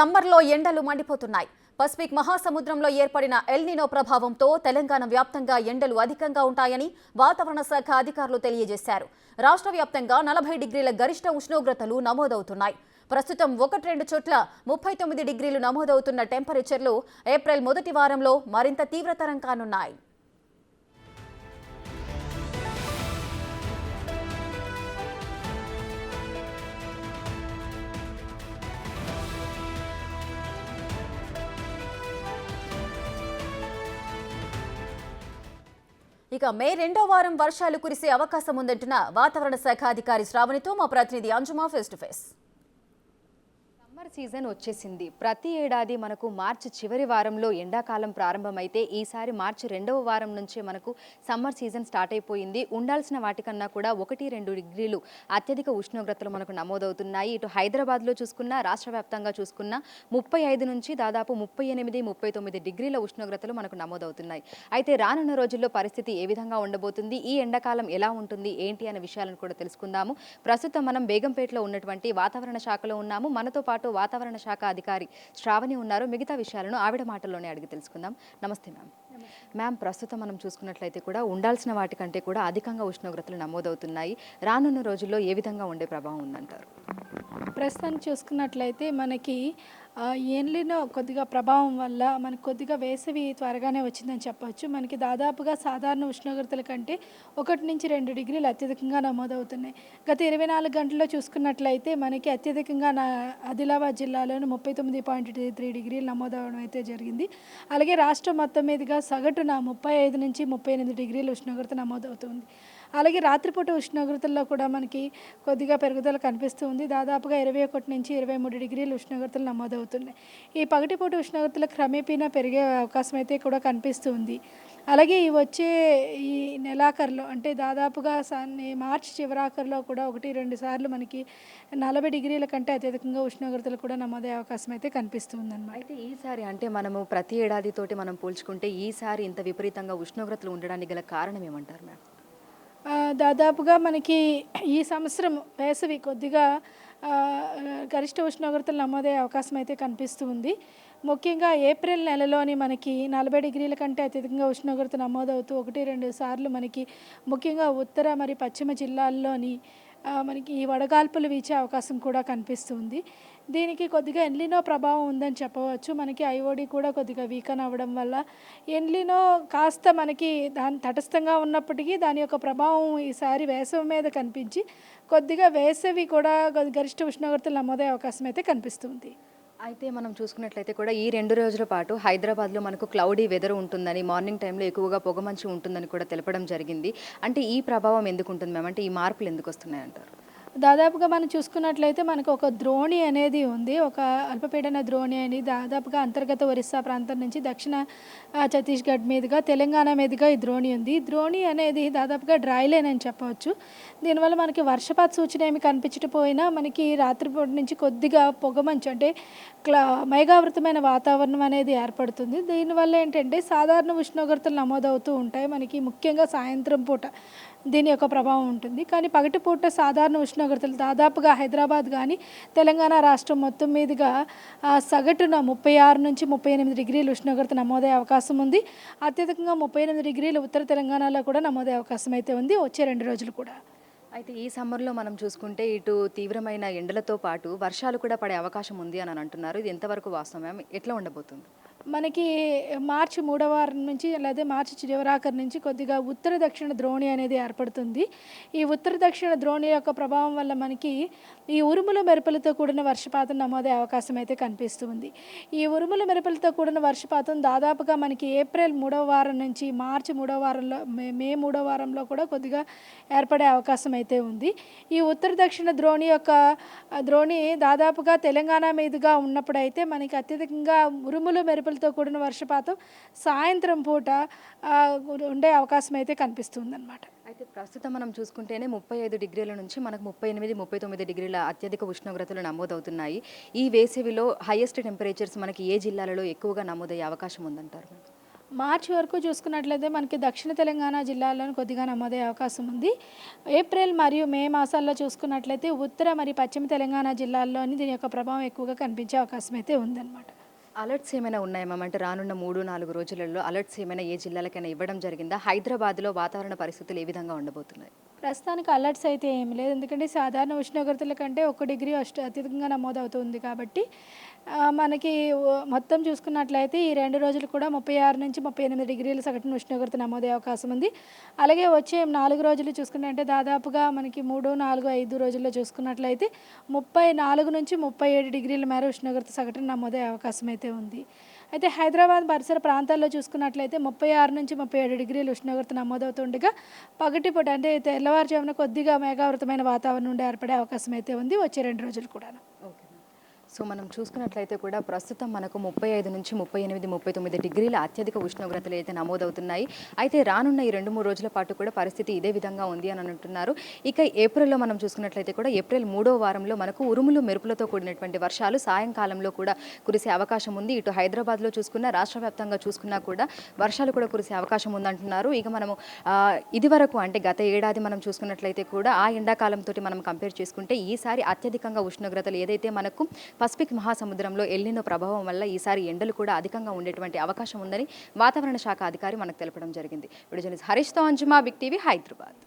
సమ్మర్లో ఎండలు మండిపోతున్నాయి. పసిఫిక్ మహాసముద్రంలో ఏర్పడిన ఎల్ నినో ప్రభావంతో తెలంగాణ వ్యాప్తంగా ఎండలు అధికంగా ఉంటాయని వాతావరణ శాఖ అధికారులు తెలియజేశారు. రాష్ట్ర వ్యాప్తంగా 40 డిగ్రీల గరిష్ట ఉష్ణోగ్రతలు నమోదవుతున్నాయి. ప్రస్తుతం 1-2 చోట్ల 39 డిగ్రీలు నమోదవుతున్న టెంపరేచర్లు ఏప్రిల్ మొదటి వారంలో మరింత తీవ్రతరం కానున్నాయి. ఇక మే 2వ వారం వర్షాలు కురిసే అవకాశం ఉందంటున్న వాతావరణ శాఖ అధికారి శ్రావణితో మా ప్రతినిధి Anjuma face to face. Summer season వచ్చేసింది. ప్రతి ఏడాది మనకు మార్చి చివరి వారంలో ఎండాకాలం ప్రారంభమైతే ఈసారి మార్చి 2వ వారం నుంచే మనకు సమ్మర్ సీజన్ స్టార్ట్ అయిపోయింది. ఉండాల్సిన వాటికన్నా కూడా 1-2 డిగ్రీలు అత్యధిక ఉష్ణోగ్రతలు మనకు నమోదవుతున్నాయి. ఇటు హైదరాబాద్లో చూసుకున్నా, రాష్ట్ర వ్యాప్తంగా చూసుకున్నా 35 నుంచి దాదాపు 38-39 డిగ్రీల ఉష్ణోగ్రతలు మనకు నమోదవుతున్నాయి. అయితే రానున్న రోజుల్లో పరిస్థితి ఏ విధంగా ఉండబోతుంది, ఈ ఎండాకాలం ఎలా ఉంటుంది, ఏంటి అనే విషయాలను కూడా తెలుసుకుందాము. ప్రస్తుతం మనం బేగంపేటలో ఉన్నటువంటి వాతావరణ శాఖలో ఉన్నాము. మనతో పాటు వాతావరణ శాఖ అధికారి శ్రావణి ఉన్నారు. మిగతా విషయాలను ఆవిడ మాటల్లోనే అడిగి తెలుసుకుందాం. నమస్తే మ్యామ్. మ్యామ్, ప్రస్తుతం మనం చూసుకున్నట్లయితే కూడా ఉండాల్సిన వాటికంటే కూడా అధికంగా ఉష్ణోగ్రతలు నమోదవుతున్నాయి. రానున్న రోజుల్లో ఏ విధంగా ఉండే ప్రభావం ఉందంటారు? ప్రస్తుతానికి చూసుకున్నట్లయితే మనకి ఎల్నినో కొద్దిగా ప్రభావం వల్ల మనకి కొద్దిగా వేసవి త్వరగానే వచ్చిందని చెప్పొచ్చు. మనకి దాదాపుగా సాధారణ ఉష్ణోగ్రతల కంటే 1-2 డిగ్రీలు అత్యధికంగా నమోదవుతున్నాయి. గత 24 గంటల్లో చూసుకున్నట్లయితే మనకి అత్యధికంగా ఆదిలాబాద్ జిల్లాలోని 39.3 డిగ్రీలు నమోదవడం అయితే జరిగింది. అలాగే రాష్ట్రం మొత్తం మీదుగా సగటున 35-38 డిగ్రీల ఉష్ణోగ్రత నమోదవుతుంది. అలాగే రాత్రిపూట ఉష్ణోగ్రతల్లో కూడా మనకి కొద్దిగా పెరుగుదల కనిపిస్తుంది. దాదాపుగా 21-23 డిగ్రీల ఉష్ణోగ్రతలు నమోదవుతున్నాయి. ఈ పగటిపూట ఉష్ణోగ్రతలు క్రమేపీనా పెరిగే అవకాశం అయితే కూడా కనిపిస్తుంది. అలాగే ఈ నెలాఖరులో అంటే దాదాపుగా మార్చి చివరాఖరులో కూడా 1-2 సార్లు మనకి 40 డిగ్రీల కంటే అత్యధికంగా ఉష్ణోగ్రతలు కూడా నమోదయ్యే అవకాశం అయితే కనిపిస్తుంది అన్నమాట. అయితే ఈసారి అంటే మనము ప్రతి ఏడాదితోటి మనం పోల్చుకుంటే ఈసారి ఇంత విపరీతంగా ఉష్ణోగ్రతలు ఉండడానికి గల కారణం ఏమంటారు మ్యామ్? దాదాపుగా మనకి ఈ సంవత్సరం వేసవి కొద్దిగా గరిష్ట ఉష్ణోగ్రతలు నమోదయ్యే అవకాశం అయితే కనిపిస్తుంది. ముఖ్యంగా ఏప్రిల్ నెలలోని మనకి 40 డిగ్రీల కంటే అత్యధికంగా ఉష్ణోగ్రత నమోదవుతూ 1-2 సార్లు మనకి ముఖ్యంగా ఉత్తర మరియు పశ్చిమ జిల్లాల్లోని మనకి ఈ వడగాల్పులు వీచే అవకాశం కూడా కనిపిస్తుంది. దీనికి కొద్దిగా ఎల్నినో ప్రభావం ఉందని చెప్పవచ్చు. మనకి ఐఓడి కూడా కొద్దిగా వీకన్ అవ్వడం వల్ల ఎల్నినో కాస్త మనకి దాని తటస్థంగా ఉన్నప్పటికీ దాని యొక్క ప్రభావం ఈసారి వేసవి మీద కనిపించి కొద్దిగా వేసవి కూడా గరిష్ట ఉష్ణోగ్రతలు నమోదయ్యే అవకాశం అయితే కనిపిస్తుంది. అయితే మనం చూసుకున్నట్లయితే కూడా ఈ 2 రోజుల పాటు హైదరాబాద్లో మనకు క్లౌడీ వెదర్ ఉంటుందని, మార్నింగ్ టైంలో ఎక్కువగా పొగమంచు ఉంటుందని కూడా తెలపడం జరిగింది. అంటే ఈ ప్రభావం ఎందుకు ఉంటుంది మ్యామ్? అంటే ఈ మార్పులు ఎందుకు వస్తున్నాయి అంటారు? దాదాపుగా మనం చూసుకున్నట్లయితే మనకు ఒక ద్రోణి అనేది ఉంది. ఒక అల్పపీడన ద్రోణి అని దాదాపుగా అంతర్గత ఒరిస్సా ప్రాంతం నుంచి దక్షిణ ఛత్తీస్గఢ్ మీదుగా తెలంగాణ మీదుగా ఈ ద్రోణి ఉంది. ఈ ద్రోణి అనేది దాదాపుగా డ్రై లైన్ అని చెప్పవచ్చు. దీనివల్ల మనకి వర్షపాత సూచన ఏమి కనిపించకపోయినా మనకి రాత్రిపూట నుంచి కొద్దిగా పొగమంచు అంటే మేఘావృతమైన వాతావరణం అనేది ఏర్పడుతుంది. దీనివల్ల ఏంటంటే సాధారణ ఉష్ణోగ్రతలు నమోదవుతూ ఉంటాయి. మనకి ముఖ్యంగా సాయంత్రం పూట దీని యొక్క ప్రభావం ఉంటుంది. కానీ పగటిపూట సాధారణ ఉష్ణోగ్రతలు దాదాపుగా హైదరాబాద్ కానీ తెలంగాణ రాష్ట్రం మొత్తం మీదుగా సగటున 36-38 డిగ్రీల ఉష్ణోగ్రత నమోదయ్యే అవకాశం ఉంది. అత్యధికంగా 38 డిగ్రీలు ఉత్తర తెలంగాణలో కూడా నమోదయ్యే అవకాశం అయితే ఉంది వచ్చే 2 రోజులు కూడా. అయితే ఈ సమ్మర్లో మనం చూసుకుంటే ఇటు తీవ్రమైన ఎండలతో పాటు వర్షాలు కూడా పడే అవకాశం ఉంది అని అంటున్నారు. ఇది ఎంతవరకు వాస్తవం? ఎట్లా ఉండబోతుంది? మనకి మార్చి 3వ వారం నుంచి లేదా మార్చి చివరాఖరు నుంచి కొద్దిగా ఉత్తర దక్షిణ ద్రోణి అనేది ఏర్పడుతుంది. ఈ ఉత్తర దక్షిణ ద్రోణి యొక్క ప్రభావం వల్ల మనకి ఈ ఉరుముల మెరుపులతో కూడిన వర్షపాతం నమోదయ్యే అవకాశం అయితే కనిపిస్తుంది. ఈ ఉరుముల మెరుపులతో కూడిన వర్షపాతం దాదాపుగా మనకి ఏప్రిల్ 3వ వారం నుంచి మార్చి 3వ వారంలో మే 3వ వారంలో కూడా కొద్దిగా ఏర్పడే అవకాశం అయితే ఉంది. ఈ ఉత్తర దక్షిణ ద్రోణి దాదాపుగా తెలంగాణ మీదుగా ఉన్నప్పుడైతే మనకి అత్యధికంగా ఉరుములు మెరుపులతో కూడిన వర్షపాతం సాయంత్రం పూట ఉండే అవకాశం అయితే కనిపిస్తుంది అన్నమాట. అయితే ప్రస్తుతం మనం చూసుకుంటేనే 35 డిగ్రీల నుంచి మనకు 38-39 డిగ్రీల అత్యధిక ఉష్ణోగ్రతలు నమోదవుతున్నాయి. ఈ వేసవిలో హైయెస్ట్ టెంపరేచర్స్ మనకి ఏ జిల్లాలలో ఎక్కువగా నమోదయ్యే అవకాశం ఉందంటారు? మార్చి వరకు చూసుకున్నట్లయితే మనకి దక్షిణ తెలంగాణ జిల్లాల్లోని కొద్దిగా నమోదయ్యే అవకాశం ఉంది. ఏప్రిల్ మరియు మే మాసాల్లో చూసుకున్నట్లయితే ఉత్తర మరియు పశ్చిమ తెలంగాణ జిల్లాల్లోని దీని యొక్క ప్రభావం ఎక్కువగా కనిపించే అవకాశం అయితే ఉందన్నమాట. అలర్ట్స్ ఏమైనా ఉన్నాయా మ్యామ్? అంటే రానున్న 3-4 రోజులలో అలర్ట్స్ ఏమైనా ఏ జిల్లాలకైనా ఇవ్వడం జరిగిందా? హైదరాబాద్లో వాతావరణ పరిస్థితులు ఏ విధంగా ఉండబోతున్నాయి? ప్రస్తుతానికి అలర్ట్స్ అయితే ఏమి లేదు, ఎందుకంటే సాధారణ ఉష్ణోగ్రతల కంటే 1 డిగ్రీ అత్యధికంగా నమోదవుతుంది కాబట్టి మనకి మొత్తం చూసుకున్నట్లయితే ఈ 2 రోజులు కూడా 36 నుంచి 38 డిగ్రీల సగటున ఉష్ణోగ్రత నమోదయ్యే అవకాశం ఉంది. అలాగే వచ్చే 4 రోజులు చూసుకున్నట్టే దాదాపుగా మనకి 3, 4, 5 రోజుల్లో చూసుకున్నట్లయితే 34 నుంచి 37 డిగ్రీల మేర ఉష్ణోగ్రత సగటున నమోదయ్యే అవకాశం అయితే ఉంది. అయితే హైదరాబాద్ పరిసర ప్రాంతాల్లో చూసుకున్నట్లయితే 36 నుంచి 37 డిగ్రీల ఉష్ణోగ్రత నమోదవుతుండగా పగటిపూట అంటే తెల్లవారుజామున కొద్దిగా మేఘావృతమైన వాతావరణం ఉండే ఏర్పడే అవకాశం అయితే ఉంది వచ్చే 2 రోజులు కూడా. ఓకే. సో మనం చూసుకున్నట్లయితే కూడా ప్రస్తుతం మనకు 35 నుంచి 38, 39 డిగ్రీల అత్యధిక ఉష్ణోగ్రతలు అయితే నమోదవుతున్నాయి. అయితే రానున్న ఈ 2-3 రోజుల పాటు కూడా పరిస్థితి ఇదే విధంగా ఉంది అని అంటున్నారు. ఇక ఏప్రిల్లో మనం చూసుకున్నట్లయితే కూడా ఏప్రిల్ 3వ వారంలో మనకు ఉరుములు మెరుపులతో కూడినటువంటి వర్షాలు సాయంకాలంలో కూడా కురిసే అవకాశం ఉంది. ఇటు హైదరాబాద్లో చూసుకున్నా రాష్ట్ర వ్యాప్తంగా చూసుకున్నా కూడా వర్షాలు కూడా కురిసే అవకాశం ఉందంటున్నారు. ఇక మనము ఇదివరకు అంటే గత ఏడాది మనం చూసుకున్నట్లయితే కూడా ఆ ఎండాకాలంతో మనం కంపేర్ చేసుకుంటే ఈసారి అత్యధికంగా ఉష్ణోగ్రతలు ఏదైతే మనకు పసిఫిక్ మహాసముద్రంలో ఎల్నినో ప్రభావం వల్ల ఈసారి ఎండలు కూడా అధికంగా ఉండేటువంటి అవకాశం ఉందని వాతావరణ శాఖ అధికారి మనకు తెలపడం జరిగింది. వీడియో జర్నలిస్ట్ హరీష్తో అంజుమా, బిగ్ టీవీ, హైదరాబాద్.